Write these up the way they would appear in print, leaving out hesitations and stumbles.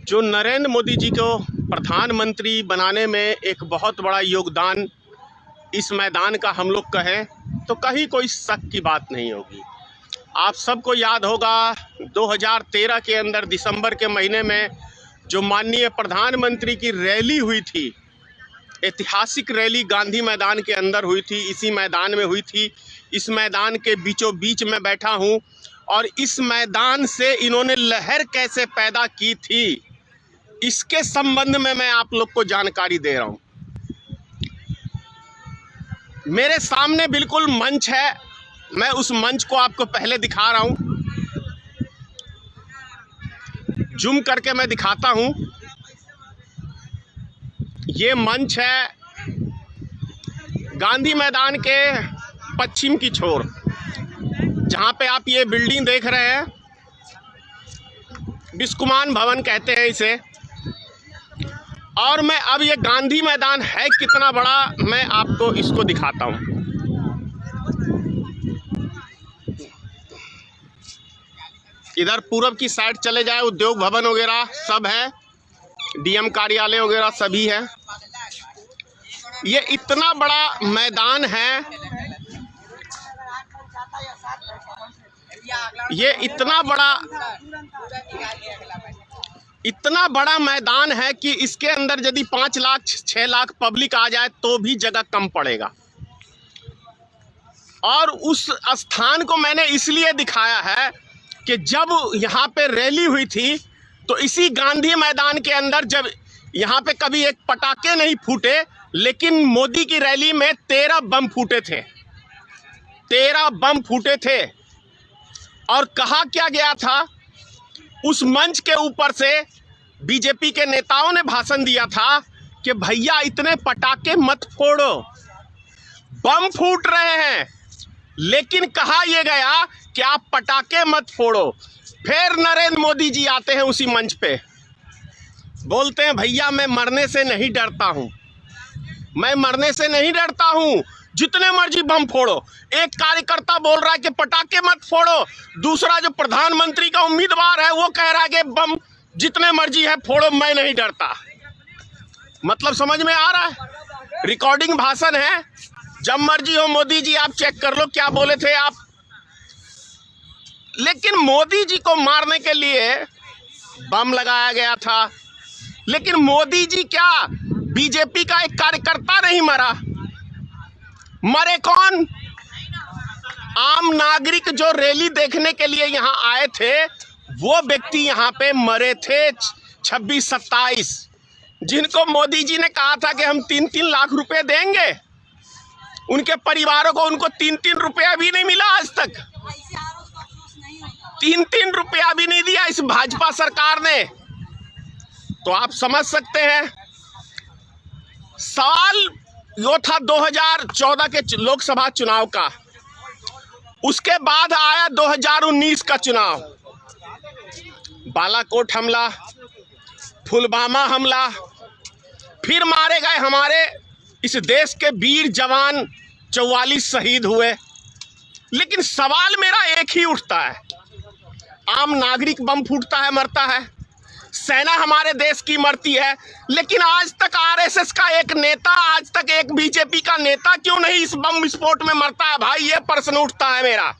जो नरेंद्र मोदी जी को प्रधानमंत्री बनाने में एक बहुत बड़ा योगदान इस मैदान का हम लोग कहें तो कहीं कोई शक की बात नहीं होगी। आप सबको याद होगा 2013 के अंदर दिसंबर के महीने में जो माननीय प्रधानमंत्री की रैली हुई थी, ऐतिहासिक रैली गांधी मैदान के अंदर हुई थी, इसी मैदान में हुई थी। इस मैदान के बीचों बीच में बैठा हूं और इस मैदान से इन्होंने लहर कैसे पैदा की थी इसके संबंध में मैं आप लोग को जानकारी दे रहा हूं। मेरे सामने बिल्कुल मंच है, मैं उस मंच को आपको पहले दिखा रहा हूं, जूम करके मैं दिखाता हूं। ये मंच है गांधी मैदान के पश्चिम की छोर, जहां पे आप ये बिल्डिंग देख रहे हैं, बिस्कुमान भवन कहते हैं इसे। और मैं अब ये गांधी मैदान है कितना बड़ा, मैं आपको इसको दिखाता हूं। इधर पूरब की साइड चले जाए, उद्योग भवन वगैरह सब है, डीएम कार्यालय वगैरह सभी है। ये इतना बड़ा मैदान है, ये इतना बड़ा मैदान है कि इसके अंदर यदि 5 लाख 6 लाख पब्लिक आ जाए तो भी जगह कम पड़ेगा। और उस स्थान को मैंने इसलिए दिखाया है कि जब यहाँ पे रैली हुई थी तो इसी गांधी मैदान के अंदर जब यहाँ पे कभी एक पटाखे नहीं फूटे, लेकिन मोदी की रैली में 13 बम फूटे थे, 13 बम फूटे थे। और कहा क्या गया था, उस मंच के ऊपर से बीजेपी के नेताओं ने भाषण दिया था कि भैया इतने पटाखे मत फोड़ो, बम फूट रहे हैं। लेकिन कहा यह गया कि आप पटाखे मत फोड़ो। फिर नरेंद्र मोदी जी आते हैं उसी मंच पे, बोलते हैं भैया मैं मरने से नहीं डरता हूं, मैं मरने से नहीं डरता हूं, जितने मर्जी बम फोड़ो। एक कार्यकर्ता बोल रहा है कि पटाखे मत फोड़ो, दूसरा जो प्रधानमंत्री का उम्मीदवार है वो कह रहा है कि बम जितने मर्जी है फोड़ो, मैं नहीं डरता। मतलब समझ में आ रहा है? रिकॉर्डिंग भाषण है, जब मर्जी हो मोदी जी आप चेक कर लो क्या बोले थे आप। लेकिन मोदी जी को मारने के लिए बम लगाया गया था, लेकिन मोदी जी क्या बीजेपी का एक कार्यकर्ता नहीं मरा? मरे कौन? आम नागरिक जो रैली देखने के लिए यहां आए थे वो व्यक्ति यहां पे मरे थे 26-27, जिनको मोदी जी ने कहा था कि हम 3-3 लाख रुपए देंगे। उनके परिवारों को उनको 3-3 रुपया भी नहीं मिला आज तक, 3-3 रुपया भी नहीं दिया इस भाजपा सरकार ने। तो आप समझ सकते हैं। सवाल यो था 2014 के लोकसभा चुनाव का, उसके बाद आया 2019 का चुनाव। बालाकोट हमला, पुलवामा हमला, फिर मारे गए हमारे इस देश के वीर जवान, 44 शहीद हुए। लेकिन सवाल मेरा एक ही उठता है, आम नागरिक बम फूटता है, मरता है, सेना हमारे देश की मरती है, लेकिन आज तक आरएसएस का एक नेता, आज तक एक बीजेपी का नेता क्यों नहीं इस बम विस्फोट में मरता है? भाई ये प्रश्न उठता है मेरा।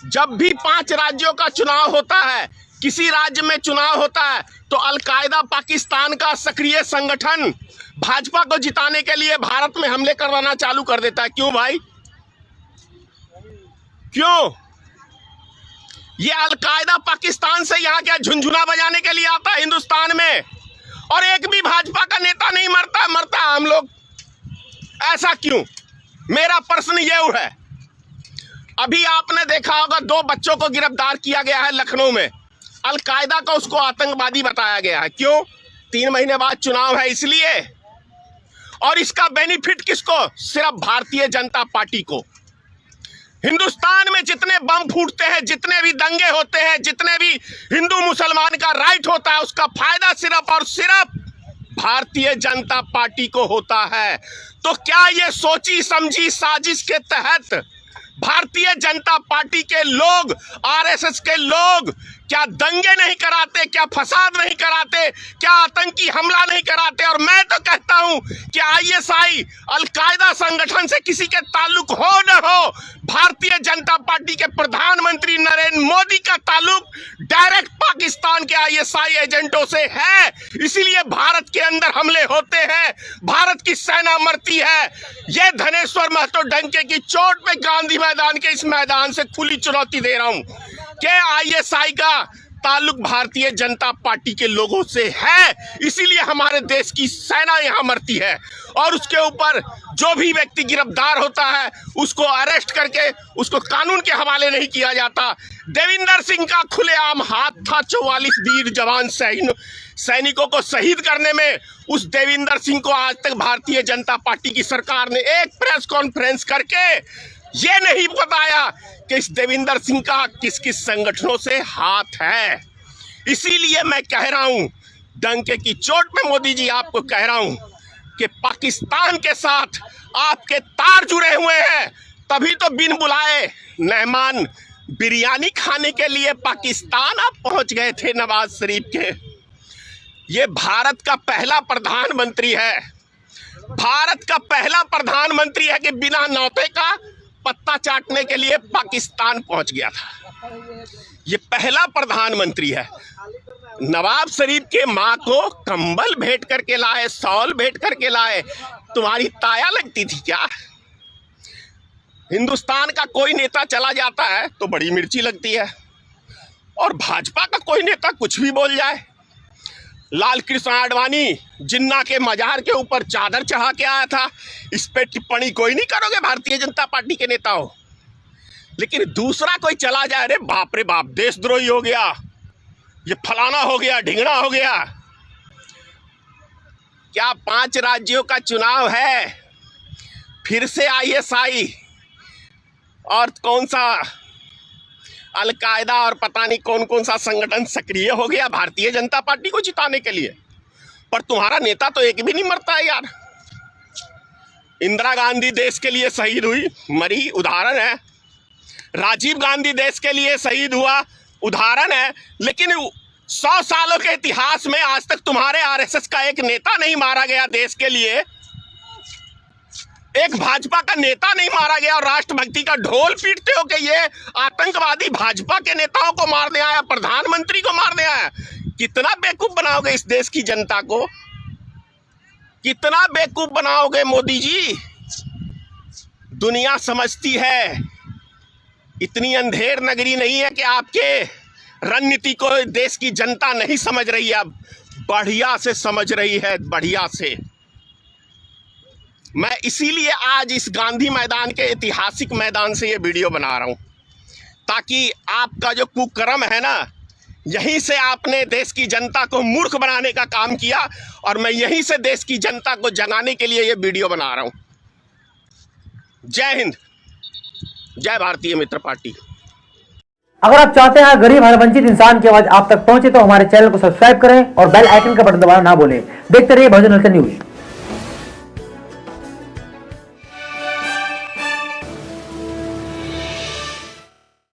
जब भी 5 राज्यों का चुनाव होता है, किसी राज्य में चुनाव होता है, तो अलकायदा पाकिस्तान का सक्रिय संगठन भाजपा को जिताने के लिए भारत में हमले करवाना चालू कर देता है। क्यों भाई, क्यों? ये अलकायदा पाकिस्तान से यहाँ क्या झुनझुना बजाने के लिए आता है हिंदुस्तान में? और एक भी भाजपा का नेता नहीं मरता है हम लोग, ऐसा क्यों? मेरा प्रश्न ये है। अभी आपने देखा होगा 2 बच्चों को गिरफ्तार किया गया है लखनऊ में, अलकायदा का उसको आतंकवादी बताया गया है। क्यों? 3 महीने बाद चुनाव है इसलिए। और इसका बेनिफिट किसको? सिर्फ भारतीय जनता पार्टी को। हिंदुस्तान में जितने बम फूटते हैं, जितने भी दंगे होते हैं, जितने भी हिंदू मुसलमान का राइट होता है, उसका फायदा सिर्फ और सिर्फ भारतीय जनता पार्टी को होता है। तो क्या ये सोची समझी साजिश के तहत भारतीय जनता पार्टी के लोग, आरएसएस के लोग क्या दंगे नहीं कराते, क्या फसाद नहीं कराते, क्या आतंकी हमला नहीं कराते? और मैं तो कहता हूं कि आईएसआई अलकायदा संगठन से किसी के ताल्लुक हो न हो, भारतीय जनता पार्टी के प्रधानमंत्री नरेंद्र मोदी का ताल्लुक डायरेक्ट पाकिस्तान के आईएसआई एजेंटों से है। इसीलिए भारत के अंदर हमले होते हैं, भारत की सेना मरती है। यह धनेश्वर महतो डंके की चोट पे गांधी मैदान के इस मैदान से खुली चुनौती दे रहा हूं कि आईएसआई का ताल्लुक भारतीय जनता पार्टी के लोगों से है। इसीलिए हमारे देश की सेना यहां मरती है और उसके ऊपर जो भी व्यक्ति गिरफ्तार होता है उसको अरेस्ट करके उसको कानून के हवाले नहीं किया जाता। देविंदर सिंह का खुलेआम हाथ था 44 वीर जवान सैनिकों को शहीद करने में। उस देविंदर सिंह को आज तक भारतीय जनता पार्टी की सरकार ने एक प्रेस कॉन्फ्रेंस करके ये नहीं बताया कि इस देविंदर सिंह का किस किस संगठनों से हाथ है। इसीलिए मैं कह रहा हूं, डंके की चोट में मोदी जी आपको कह रहा हूं कि पाकिस्तान के साथ आपके तार जुड़े हुए हैं। तभी तो बिन बुलाए मेहमान बिरयानी खाने के लिए पाकिस्तान आप पहुंच गए थे नवाज शरीफ के। ये भारत का पहला प्रधानमंत्री है, भारत का पहला प्रधानमंत्री है कि बिना नौते का पत्ता चाटने के लिए पाकिस्तान पहुंच गया था। ये पहला प्रधानमंत्री है। नवाब शरीफ के माँ को कंबल भेंट करके लाए, शॉल भेंट करके लाए। तुम्हारी ताया लगती थी क्या? हिंदुस्तान का कोई नेता चला जाता है तो बड़ी मिर्ची लगती है, और भाजपा का कोई नेता कुछ भी बोल जाए। लाल कृष्ण आडवाणी जिन्ना के मजार के ऊपर चादर चढ़ा के आया था, इस पे टिप्पणी कोई नहीं करोगे भारतीय जनता पार्टी के नेता हो। लेकिन दूसरा कोई चला जाए, रे बाप रे बाप, देशद्रोही हो गया, ये फलाना हो गया, ढिंगना हो गया। क्या 5 राज्यों का चुनाव है, फिर से आईएसआई और कौन सा अलकायदा और पता नहीं कौन कौन सा संगठन सक्रिय हो गया भारतीय जनता पार्टी को जिताने के लिए। पर तुम्हारा नेता तो एक भी नहीं मरता है यार। इंदिरा गांधी देश के लिए शहीद हुई, मरी, उदाहरण है। राजीव गांधी देश के लिए शहीद हुआ, उदाहरण है। लेकिन 100 सालों के इतिहास में आज तक तुम्हारे आरएसएस का एक नेता नहीं मारा गया देश के लिए, एक भाजपा का नेता नहीं मारा गया, और राष्ट्रभक्ति का ढोल पीटते हो कि ये आतंकवादी भाजपा के नेताओं को मारने आया, प्रधानमंत्री को मारने आया। कितना बेवकूफ बनाओगे इस देश की जनता को, कितना बेवकूफ बनाओगे मोदी जी। दुनिया समझती है, इतनी अंधेर नगरी नहीं है कि आपके रणनीति को देश की जनता नहीं समझ रही है। अब बढ़िया से समझ रही है, बढ़िया से। मैं इसीलिए आज इस गांधी मैदान के ऐतिहासिक मैदान से ये वीडियो बना रहा हूं, ताकि आपका जो कुकर्म है ना, यहीं से आपने देश की जनता को मूर्ख बनाने का काम किया, और मैं यहीं से देश की जनता को जगाने के लिए ये वीडियो बना रहा हूं। जय हिंद, जय भारतीय मित्र पार्टी। अगर आप चाहते हैं गरीब हर वंचित इंसान की आवाज आप तक पहुंचे तो हमारे चैनल को सब्सक्राइब करें और बेल आइकन का बटन दबाना ना भूलें। देखते रहिए बहुजन न्यूज।